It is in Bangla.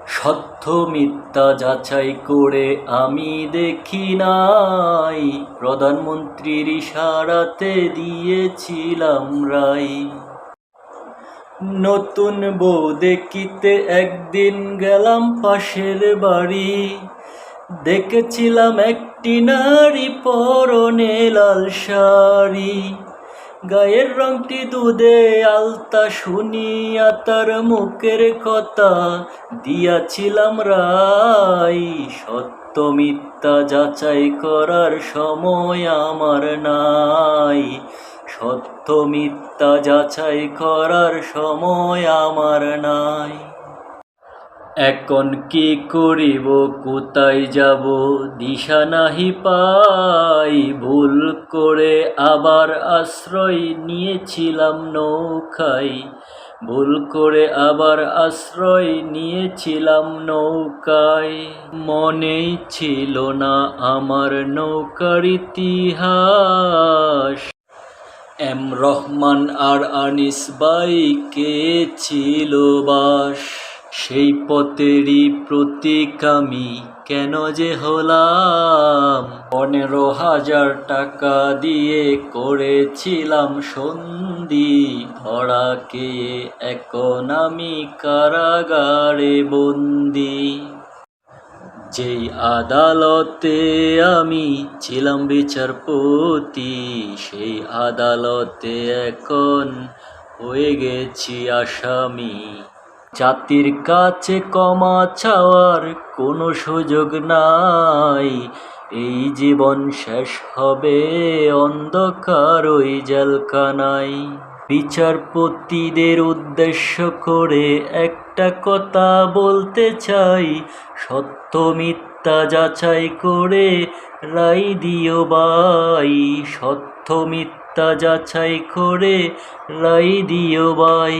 সত্য মিথ্যা যাচাই করে আমি দেখি নাই, প্রধানমন্ত্রীর ইশারাতে দিয়েছিলাম রায়। নতুন বউ দেখিতে একদিন গেলাম পাশের বাড়ি, দেখেছিলাম একটি নারী পরনে লাল শাড়ি, গায়ের রংটি দুধে আলতা, শুনিয়া তার মুখের কথা দিয়াছিলাম রায়। সত্য মিথ্যা যাচাই করার সময় আমার নাই, সত্য মিথ্যা যাচাই করার সময় আমার নাই। এখন কি করিব, কোথায় যাব, দিশা নাহি পাই, ভুল করে আবার আশ্রয় নিয়েছিলাম নৌকায়, ভুল করে আবার আশ্রয় নিয়েছিলাম নৌকায়। মনেই ছিল না আমার নৌকার ইতিহাস, এম রহমান আর আনিস বাইকে ছিল বাস। সেই পথেরই প্রতীক আমি কেন যে হলাম, 15,000 টাকা দিয়ে করেছিলাম সন্ধি, ধরা খেয়ে এখন আমি কারাগারে বন্দী। যেই আদালতে আমি ছিলাম বিচারপতি, সেই আদালতে এখন হয়ে গেছি আসামি। জাতির কাছে ক্ষমা চাওয়ার কোনো সুযোগ নাই, এই জীবন শেষ হবে অন্ধকার ওই জেলখানায়। বিচারপতিদের উদ্দেশ্য করে একটা কথা বলতে চাই, সত্য মিথ্যা যাচাই করে রায় দিও ভাই, সত্য মিথ্যা যাচাই করে রায় দিও ভাই।